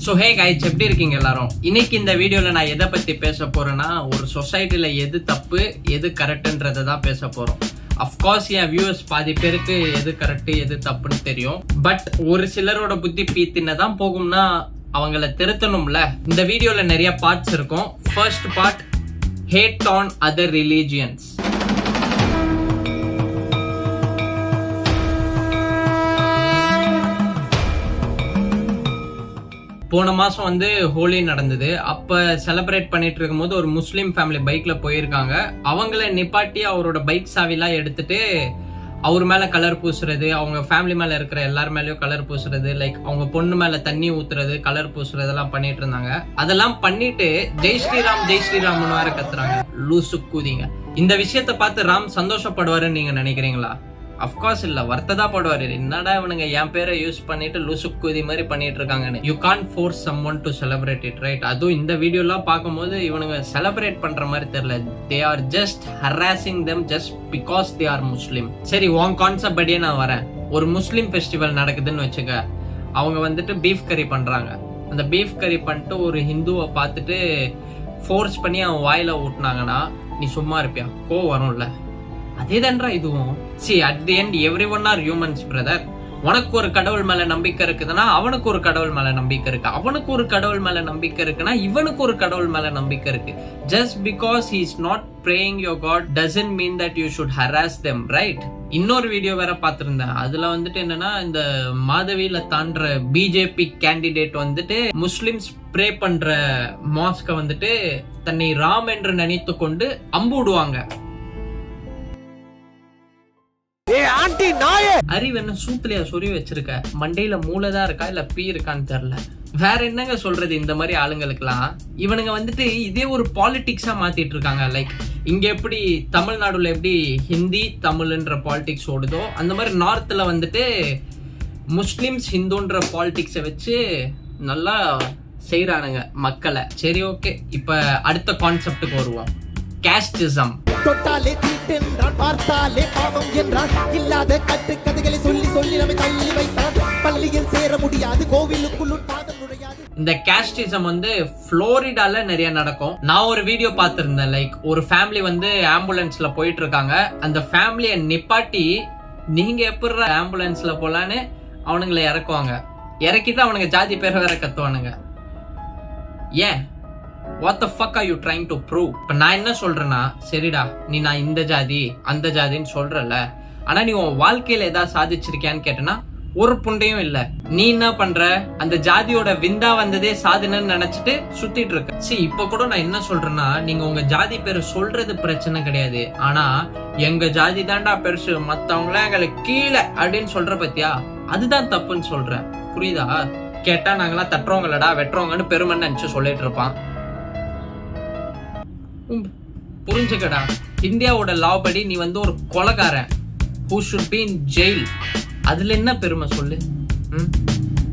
So hey guys, எப்படி இருக்கீங்க எல்லாரும்? இன்னைக்கு இந்த வீடியோவில் நான் எதை பற்றி பேச போகிறேன்னா, ஒரு சொசைட்டியில் எது தப்பு எது கரெக்டுன்றதை தான் பேச போகிறோம். அஃப்கோர்ஸ் என் வியூவர்ஸ் பாதி பேருக்கு எது கரெக்டு எது தப்புன்னு தெரியும். பட் ஒரு சிலரோட புத்தி பீத்தினதான் போகும்னா அவங்கள திருத்தணும்ல. இந்த வீடியோவில் நிறைய பார்ட்ஸ் இருக்கும். First part, hate on other religions. போன மாசம் வந்து ஹோலி நடந்தது. அப்ப செலிப்ரேட் பண்ணிட்டு இருக்கும் போது ஒரு முஸ்லீம் ஃபேமிலி பைக்ல போயிருக்காங்க. அவங்கள நிப்பாட்டி அவரோட பைக் சாவிலாம் எடுத்துட்டு அவர் மேல கலர் பூசுறது, அவங்க ஃபேமிலி மேல இருக்கிற எல்லார் மேலயும் கலர் பூசுறது, லைக் அவங்க பொண்ணு மேல தண்ணி ஊத்துறது, கலர் பூசுறது எல்லாம் பண்ணிட்டு இருந்தாங்க. அதெல்லாம் பண்ணிட்டு ஜெய் ஸ்ரீராம் ஜெய் ஸ்ரீராம்னு வேற கத்துறாங்க. லூசு கூதிங்க. இந்த விஷயத்த பார்த்து ராம் சந்தோஷப்படுவாருன்னு நீங்க நினைக்கிறீங்களா? அஃப்கோர்ஸ் இல்ல, வருத்ததா படுவாரு. என்னடா இவனுங்க என் பேரை யூஸ் பண்ணிட்டு லூசுக்குதி மாதிரி பண்ணிட்டு இருக்காங்கன்னு. You can't force someone to celebrate it, right? அதுவும் இந்த வீடியோலாம் பார்க்கும்போது இவனுங்க செலிப்ரேட் பண்ற மாதிரி தெரியல. They are just harassing them just because they are Muslim. சரி, உன் கான்செப்ட் படியே நான் வரேன். ஒரு முஸ்லீம் ஃபெஸ்டிவல் நடக்குதுன்னு வச்சுக்க. அவங்க வந்துட்டு பீஃப் கறி பண்றாங்க. அந்த பீஃப் கறி பண்ணிட்டு ஒரு ஹிந்துவை பார்த்துட்டு ஃபோர்ஸ் பண்ணி அவன் வாயில ஊட்டினாங்கன்னா நீ சும்மா இருப்பியா? கோவம் வரும்ல. அதேதான்றா இதுவும். see at the end everyone are humans brother. உனக்கு ஒரு கடவுள் மேல நம்பிக்கை இருக்குதுன்னா அவனுக்கு ஒரு கடவுள் மேல நம்பிக்கை இருக்கு, அவனுக்கு ஒரு கடவுள் மேல நம்பிக்கை இருக்குன்னா இவனுக்கு ஒரு கடவுள் மேல நம்பிக்கை இருக்கு. just because he is not praying your god doesn't mean that you should harass them, right? இன்னொரு வீடியோ வேற பார்த்திருந்தேன். அதுல வந்துட்டு என்னன்னா, இந்த மாதவியில தாண்டுற பிஜேபி கேண்டிடேட் வந்துட்டு முஸ்லிம்ஸ் ப்ரே பண்ற மாஸ்க வந்துட்டு தன்னை ராம் என்று நினைத்து கொண்டு அம்பு விடுவாங்க. அறிவு என்ன சூத்துலையா சொறி வச்சிருக்க? மண்டையில மூளைதான் இருக்கா இல்ல பீ இருக்கான்னு தெரியல. வேற என்னங்க சொல்றது இந்த மாதிரி ஆளுங்களுக்குலாம்? இவனுங்க வந்துட்டு இதே ஒரு பாலிடிக்ஸா மாத்திட்டு இருக்காங்க. லைக் இங்க எப்படி தமிழ்நாடுல எப்படி ஹிந்தி தமிழ்ன்ற பாலிடிக்ஸ் ஓடுதோ, அந்த மாதிரி நார்த்ல வந்துட்டு முஸ்லிம்ஸ் ஹிந்துன்ற பாலிடிக்ஸை வச்சு நல்லா செய்யறானுங்க மக்களை. சரி, ஓகே, இப்ப அடுத்த கான்செப்டுக்கு வருவோம். கேஸ்டிசம். தொட்டாலே தீட்டென்றான், பார்த்தாலே பாவம் என்றான், இல்லாத கட்டு கதைகளை சொல்லி சொல்லி நம்மை தள்ளி வைத்தான். பள்ளியில் சேர முடியாது, கோவிலுக்குள் பாதம் நுழையாது. இந்த கேஸ்டிசம் வந்து புளோரிடால நிறைய நடக்கும். நான் ஒரு வீடியோ பார்த்திருந்தேன். லைக் ஒரு ஃபேமிலி வந்து ஆம்புலன்ஸ்ல போயிட்டு இருக்காங்க. அந்த ஃபேமிலியை நிப்பாட்டி நீங்க எப்படி ஆம்புலன்ஸ்ல போலான்னு அவனுங்களை இறக்குவாங்க. இறக்கிட்டு அவனுங்க ஜாதி பேரை வேற கத்துவானுங்க. ஏன்? What the fuck are you trying to prove? இப்ப நான் என்ன சொல்றேன்னா, சரிடா, நீ நான் இந்த ஜாதி அந்த ஜாதின்னு சொல்றல, ஆனா நீ உன் வாழ்க்கையில ஏதாவது சாதிச்சிருக்கியான்னு கேட்டனா ஒரு புண்டையும் இல்ல. நீ என்ன பண்ற? அந்த ஜாதியோட விந்தா வந்ததே சாதனைன்னு நினைச்சிட்டு சுத்திட்டு இருக்க. சரி, இப்ப கூட நான் என்ன சொல்றேன்னா, நீங்க உங்க ஜாதி பேரை சொல்றது பிரச்சனை கிடையாது, ஆனா எங்க ஜாதி தாண்டா பெருசு, மத்தவங்கள எங்களுக்கு கீழே அப்படின்னு சொல்ற பத்தியா, அதுதான் தப்புன்னு சொல்றேன். புரியுதா? கேட்டா நாங்களாம் தட்டுறவங்களடா வெட்டுறவங்கன்னு பெருமைன்னு நினைச்சு சொல்லிட்டு இருப்பான். புரிஞ்சுக்கடா, இந்தியாவோட லா படி நீ வந்து ஒரு கொலைகாரன், who should be in jail. அதுல என்ன பெருமை சொல்லு?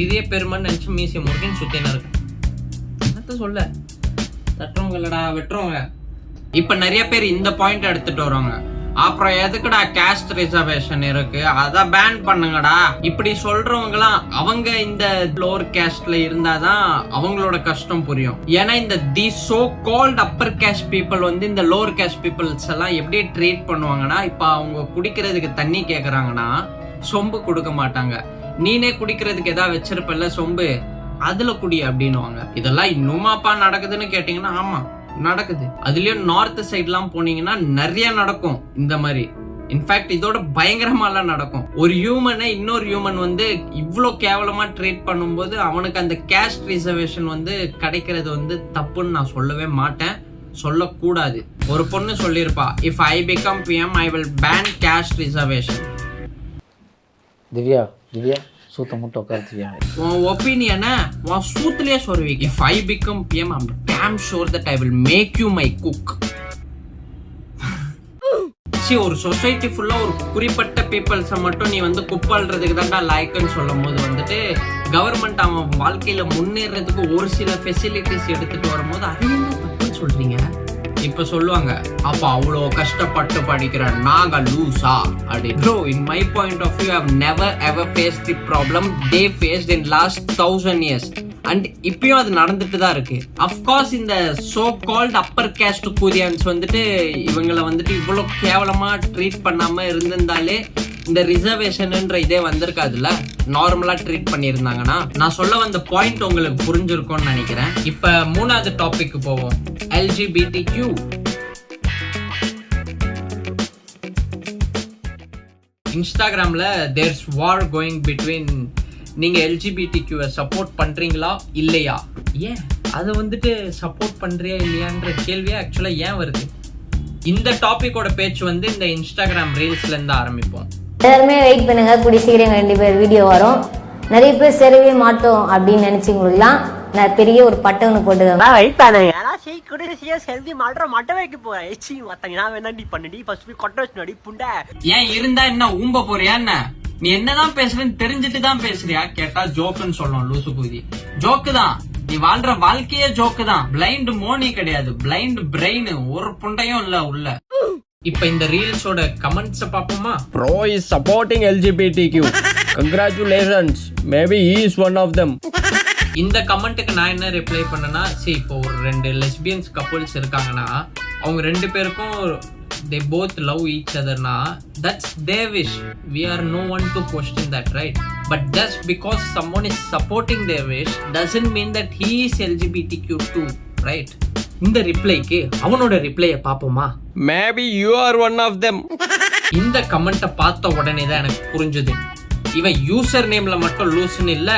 இதே பெருமைன்னு நினைச்சு மீசிய முருகன் சுத்தினா இருக்கு. என்னத்த சொல்ல? தட்டுறவங்களடா வெட்டுறவங்க. இப்ப நிறைய பேர் இந்த பாயிண்ட் எடுத்துட்டு வருவாங்க. அப்புறம் எதுக்குடா கேஸ்ட் ரிசர்வேஷன் இருக்கு, அத பேன் பண்ணுங்கடா இப்படி சொல்றவங்கலாம் அவங்க இந்த லோவர் கேஸ்ட்ல இருந்தாதான் அவங்களோட கஷ்டம் புரியும். ஏன்னா இந்த the so called upper caste people வந்து இந்த லோவர் கேஸ்ட் பீப்புள்ஸ் எல்லாம் எப்படி ட்ரீட் பண்ணுவாங்கன்னா, இப்ப அவங்க குடிக்கிறதுக்கு தண்ணி கேக்குறாங்கன்னா சொம்பு கொடுக்க மாட்டாங்க. நீனே குடிக்கிறதுக்கு ஏதாவது வச்சிருப்பல சொம்பு, அதுல குடி அப்படின்னுவாங்க. இதெல்லாம் இன்னுமாப்பா நடக்குதுன்னு கேட்டீங்கன்னா ஆமா நடக்குது. அதுலயும் நார்த் சைட்லாம் போனீங்கன்னா நிறைய நடக்கும் இந்த மாதிரி. இன்ஃபேக்ட் இதோட பயங்கரமாலாம் நடக்கும். ஒரு ஹியூமனை இன்னொரு ஹியூமன் வந்து இவ்வளோ கேவலமா ட்ரீட் பண்ணும்போது அவனுக்கு அந்த கேஸ்ட் ரிசர்வேஷன் வந்து கிடைக்கிறது வந்து தப்புன்னு நான் சொல்லவே மாட்டேன், சொல்லக்கூடாது. ஒரு பொண்ணு சொல்லியிருப்பா, if I become PM I will ban caste reservation. Divya சூத்த முட்டை உட்காந்துவியா? உன் ஒப்பீனியனை உன் சூத்துலயே சொல்லுவீங்க. If I become PM I am damn sure that I will make you my cook. சரி, ஒரு சொசைட்டி ஃபுல்லா ஒரு குறிப்பிட்ட பீப்புள்ஸை மட்டும் நீ வந்து குப்பாள்றதுக்கு தான்டா லாய்க்குன்னு சொல்லும் போது வந்துட்டு கவர்மெண்ட் அவன் வாழ்க்கையில முன்னேறதுக்கு ஒரு சில ஃபெசிலிட்டிஸ் எடுத்துட்டு வரும்போது அது என்ன தப்புன்னு சொல்றீங்க? இப்ப சொல்லுவாங்க அப்ப அவ்வளோ கஷ்டப்பட்டு படிக்கிற நாங்க லூசா அப்படி. Bro, in my point of view I have never ever face the problem they faced in last 1000 years. And இப்பயும் அது நடந்துட்டு தான் இருக்கு. அஃப்கோர்ஸ் இந்த சோ கால்ட் அப்பர் கேஸ்ட் கூரியன்ஸ் வந்துட்டு இவங்களை வந்துட்டு இவ்வளோ கேவலமா ட்ரீட் பண்ணாம இருந்திருந்தாலே இந்த ரிசர்வேஷன்ன்ற இதே வந்திருக்காதுல்ல. நார்மலா ட்ரீட் பண்ணியிருந்தாங்கன்னா. நான் சொல்ல வந்த பாயிண்ட் உங்களுக்கு புரிஞ்சிருக்கும்னு நினைக்கிறேன். இப்ப 3வது டாபிக் போவோம். LGBTQ. இன்ஸ்டாகிராம்ல தேர்ஸ் வார் கோயிங் பிட்வீன் நீங்க LGBTQ சப்போர்ட் பண்றீங்களா இல்லையா. ஏன் அதை வந்துட்டு சப்போர்ட் பண்றியா இல்லையான்ற கேள்வியா ஆக்சுவலா ஏன் வருது? இந்த டாபிக்கோட பேச்சு வந்து இந்த இன்ஸ்டாகிராம் ரீல்ஸ்ல இருந்து ஆரம்பிப்போம். எல்லாருமே வெயிட் பண்ணுங்க, கூடிய சீக்கிரம் 2 பேர் வீடியோ வரும். நிறைய பேர் சேரவே மாட்டோம் அப்படின்னு நினைச்சவங்களுக்குலாம் நான் பெரிய ஒரு பட்டம் ஒன்று போட்டுக்கோங்க. வெயிட் பண்ணுங்க. செல்வி மாற்ற மட்ட வைக்க போறேன். ஏச்சி மத்தங்க நான் வேணாண்டி பண்ணடி ஃபர்ஸ்ட் போய் கொட்ட வச்சு நடி புண்டை. ஏன் இருந்தா என்ன ஊம்ப போறியா என்ன? நீ என்னதான் பேசுறேன்னு தெரிஞ்சுட்டு தான் பேசுறியா? கேட்டா ஜோக்குன்னு சொல்லணும். லூசு கூதி ஜோக்கு தான். நீ வாழ்ற வாழ்க்கையே ஜோக்கு தான். பிளைண்ட் மோனி கிடையாது, பிளைண்ட் பிரெயின். ஒரு புண்டையும் இல்ல உள்ள. இப்ப இந்த ரீல்ஸோட கமெண்ட்ஸ் பாப்போமா? Bro is supporting LGBTQ. Congratulations. Maybe he is one of them. இந்த கமெண்ட்டுக்கு நான் என்ன ரிப்ளை பண்ணனா, சரி இப்போ ஒரு 2 லெஸ்பியன்ஸ் கப்புள்ஸ் இருக்காங்கன்னா அவங்க 2 பேருக்கும் they both love each other na, that's their wish. We are no one to question that, right? But just because someone is supporting their wish doesn't mean that he is LGBTQ too, right? இந்த ரிப்ளைக்கு அவனோட ரிப்ளையை பாப்போமா? Maybe you are one of them. இந்த கமெண்ட்டை பார்த்த உடனே தான் எனக்கு புரிஞ்சுது, இவன் யூசர் நேம்ல மட்டும் லூசுன்னு இல்ல,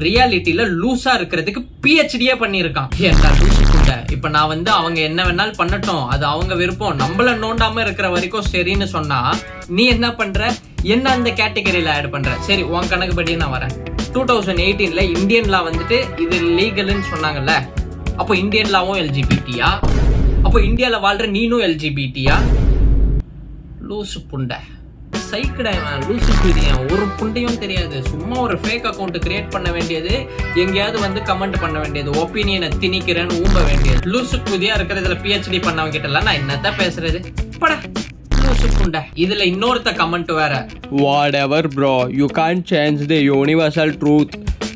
ரியாலிட்டியில லூசா இருக்கிறதுக்கு PhDயே பண்ணியிருக்கான். ஏன்டா லூசு குண்டை? இப்ப நான் வந்து அவங்க என்ன வேணாலும் பண்ணட்டும், அது அவங்க விருப்பம், நம்மள நோண்டாம இருக்கிற வரைக்கும் சரின்னு சொன்னா நீ என்ன பண்ற? என்ன அந்த கேட்டகரியில ஆட் பண்ற? சரி, உன் கணக்குப்படி நான் வரேன். 2018ல இந்தியன் லா வந்துட்டு இது லீகல்னு சொன்னாங்கல்ல. அப்போ இந்தியன் லாவும் LGBTயா? அப்போ இந்தியால வாழ்ற நீனும் LGBTயா? லூசு புண்டை, சைக்கிடாயவன், லூசு புதியன், ஒரு புண்டையும் தெரியாது. சும்மா ஒரு ஃபேக் அக்கௌண்ட் கிரியேட் பண்ண வேண்டியது, எங்கேயாவது வந்து கமெண்ட் பண்ண வேண்டியது, ஒப்பீனியனை திணிக்கிறேன்னு ஊம்ப வேண்டியது. லூசு புதியா இருக்கிறதுல PhD பண்ணவங்க கிட்ட எல்லாம் நான் என்னத்தான் பேசுறது? பட லூசு புண்டை. இதுல இன்னொருத்த கமெண்ட் வேற. Whatever bro, you can't change the universal truth.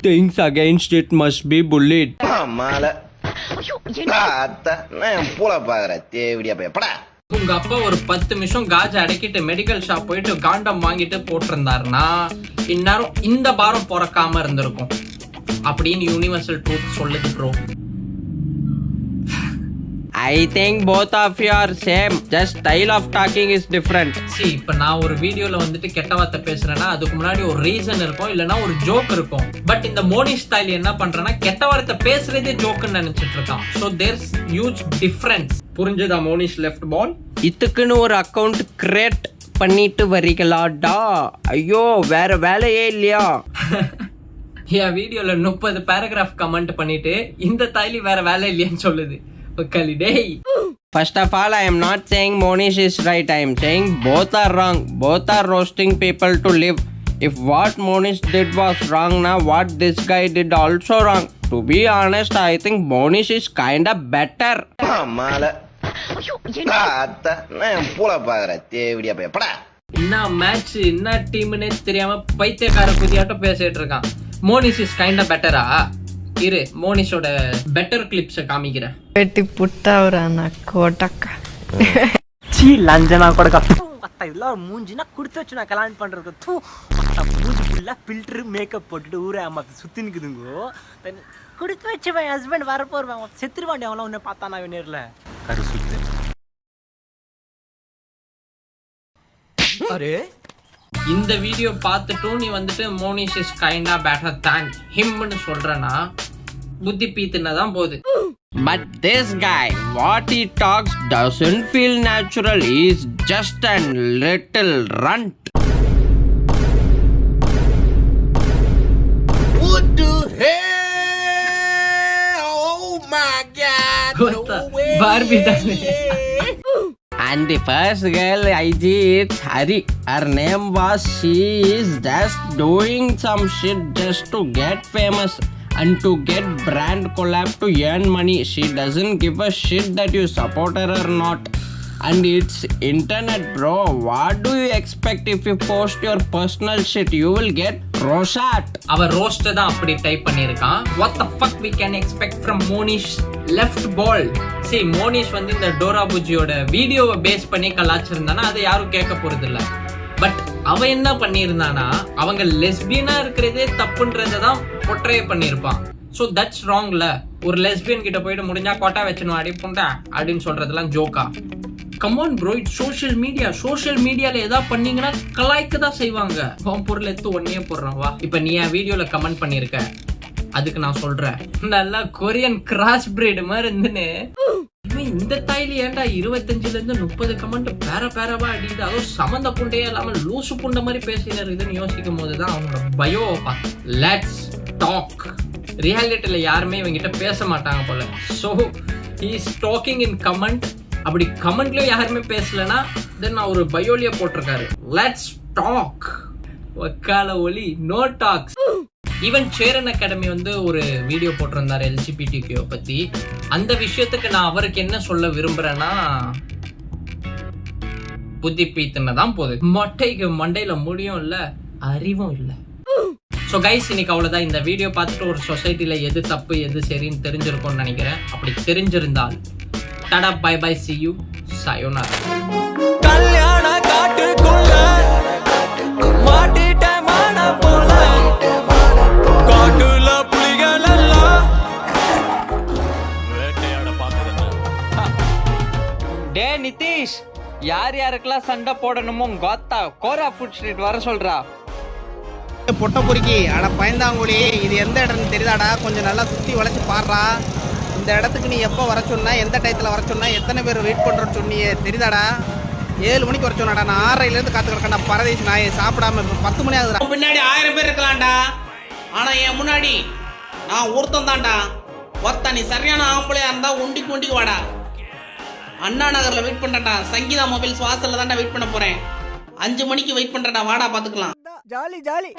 Things against it must be bullied. மாலை நான் போல பாக்குறேன் தேவடியா போய் உங்க அப்பா ஒரு 10 நிமிஷம் காஜை அடக்கிட்டு மெடிக்கல் ஷாப் போயிட்டு காண்டம் வாங்கிட்டு போட்டிருந்தாருன்னா இந்நேரம் இந்த பாரம் பிறக்காம இருந்திருக்கும் அப்படின்னு யூனிவர்சல் ட்ரூத் சொல்லுது bro. I think both of you are same. Just style of talking is different. சரி, இப்ப நான் ஒரு வீடியோல வந்துட்டு கெட்ட வார்த்தை பேசுறேன்னா அதுக்கு முன்னாடி ஒரு ரீசன் இருக்கும், இல்லனா ஒரு ஜோக் இருக்கும். பட் இந்த மோனி ஸ்டைல் என்ன பண்றேன்னா கெட்ட வார்த்தை பேசுறதே ஜோக்குன்னு நினைச்சிட்டு இருக்கான். So there's huge difference. புரிஞ்சதா மோனிஷ் லெஃப்ட் பால்? இதுக்குன்னு ஒரு அக்கவுண்ட் கிரியேட் பண்ணிட்டு வரீங்களாடா? ஐயோ, வேற வேலையே இல்லையா? என் வீடியோல 30 பேராகிராஃப் கமெண்ட் பண்ணிட்டு இந்த தாய்லி வேற வேலை இல்லையான்னு சொல்லுது. First of all, I am not saying Monish is right. I am saying both are wrong. Both are roasting people to live. If what Monish did was wrong, now what this guy did also wrong. To be honest, I think Monish is kinda better. மாலை நான் போல பாக்குறேன் தேவடியா போய் என்ன match என்ன டீம்னே தெரியாம பைத்தியக்கார குதியாட்டம் பேசிட்டு இருக்கான். மோனிஷ் இஸ் கைண்டா பெட்டரா? இரு, மோனிஷோட பெட்டர் கிளிப்ஸ் காமிக்கிறேன். பெட்டி புட்டாவரான கோட்டக்கா சீ லஞ்சனா கொடுக்க மத்த இதெல்லாம் மூஞ்சினா குடுத்து வச்சு நான் கல்யாணம் பண்றது. தூ மூஞ்சி ஃபுல்லா ஃபில்டர் மேக்கப் போட்டுட்டு ஊரே அம்மா சுத்தி நிக்குதுங்கோ. குடுத்து வச்சு என் ஹஸ்பண்ட் வர போறவன் செத்துருவாண்டி. அவன் உன்னை பார்த்தா நான் நேர்ல கரு சுத்து. அரே இந்த வீடியோ பார்த்துட்டும் நீ வந்துட்டு Monish is kinda better than ஹிம்னு சொல்றனா புத்தி பீத்துனதான் போகுது. But this guy, what he talks doesn't feel natural. He's just a little runt. What the hell? Oh my God! No way! Barbie தானே. And the first girl IG, it's Hari. Her name was, she is just doing some shit just to get famous. and to get brand collab to earn money. She doesn't give a shit that you support her or not. And it's internet, bro. What do you expect? If you post your personal shit, you will get roasted. அவ roast தான் அப்படி type பண்ணியிருக்கான். What the fuck we can expect from Monish left ball? See, Monish வந்து இந்த Dora புஜியோட வீடியோவை base பண்ணி கலாச்சிருந்தானா அதை யாரும் கேட்க போறது இல்ல. பட் அவ என்ன பண்ணியிருந்தானா அவங்க லெஸ்பியனா இருக்கிறதே தப்புன்றதை தான் பொட்ரே பண்ணியிருப்பான். ஸோ தட்ஸ் ராங்ல. ஒரு லெஸ்பியன் கிட்ட போயிட்டு முடிஞ்சா கொட்டா வச்சணும் அடி புண்டா அப்படின்னு சொல்றதெல்லாம் ஜோக்கா? Come on bro, it social media. Social மீடியால ஏதாவது பண்ணீங்கன்னா கலாய்க்க தான் செய்வாங்க. உன் பொருள் எடுத்து ஒன்னே போடுறான் வா. இப்ப நீ என் வீடியோல கமெண்ட் பண்ணிருக்க, அதுக்கு நான் சொல்றேன் நல்லா கொரியன் கிராஸ் பிரீடு மாதிரி இருந்துன்னு. இந்த தாயில ஏன்டா 25ல இருந்து 30 கமெண்ட் பேரவா அடிக்குது, அதுவும் சம்மந்த புண்டையே இல்லாம லூசு புண்ட மாதிரி பேசிட்டு இருக்குதுன்னு யோசிக்கும் போதுதான் அவனோட பயோ. Let's talk. ரியாலிட்டியில யாருமே இவங்கிட்ட பேச மாட்டாங்க போல. So he is talking in comment. அப்படி கமெண்ட்லயும் யாருமே பேசலன்னா தென் அவர் பயோலியா போட்டிருக்காரு லெட்ஸ் டாக். வக்கால ஒலி no talks. Even Cheran academy வந்து ஒரு வீடியோ போட்டிருந்தாரு LGBTQ பத்தி. அந்த விஷயத்துக்கு நான் அவருக்கு என்ன சொல்ல விரும்புறேன்னா, புத்தி பீத்துனதான் போகுது, மொட்டைக்கு மண்டையில முடியும் இல்ல அறிவும் இல்ல. ஸோ கைஸ், இன்னைக்கு அவ்வளோதான். இந்த வீடியோ பார்த்துட்டு ஒரு சொசைட்டில எது தப்பு எது சரின்னு தெரிஞ்சிருக்கும்னு நினைக்கிறேன். அப்படி தெரிஞ்சிருந்தால் tata bye bye, see you, sayonara. கல்யாண காட்டுக்குள்ள மாட்டிட்ட மான போல காட்டுல புலிகள் எல்லாம் வேட்டையாட பாக்குறேன். டே நிதிஷ், யார் யாருக்கெல்லாம் சண்டை போடணுமோ கோத்தா கோரா ஃபுட் ஸ்ட்ரீட் வர சொல்றா. பொட்டை பொறுக்கி அட பயந்தாங்குழி, இது எந்த இடம்னு தெரியுதாடா? கொஞ்சம் நல்லா சுற்றி வளைச்சி பாடுறா. இந்த இடத்துக்கு நீ எப்போ வர சொன்னா, எந்த டயத்தில் வர சொன்னா, எத்தனை பேர் வெயிட் பண்ணுறோன்னு சொன்னியே தெரியுதாடா? 7 மணிக்கு வர சொன்னாடா. நான் 6:30லேருந்து காத்து கிடக்கேன்டா. பரதேசி நாயை சாப்பிடாம 10 மணி ஆகுதுடா. பின்னாடி 1000 பேர் இருக்கலாம்டா, ஆனா என் முன்னாடி நான் ஒருத்தன் தான்டா. ஒருத்த நீ சரியான ஆம்பளையா இருந்தா ஒண்டிக்கு வாடா. அண்ணா நகர்ல வெயிட் பண்றேன்டா. சங்கீதா மொபைல்ஸ் வாசல்ல தான்டா வெயிட் பண்ண போறேன். 5 மணிக்கு வெயிட் பண்றேன்டா, வாடா பாத்துக்கலாம். Jolly jolly.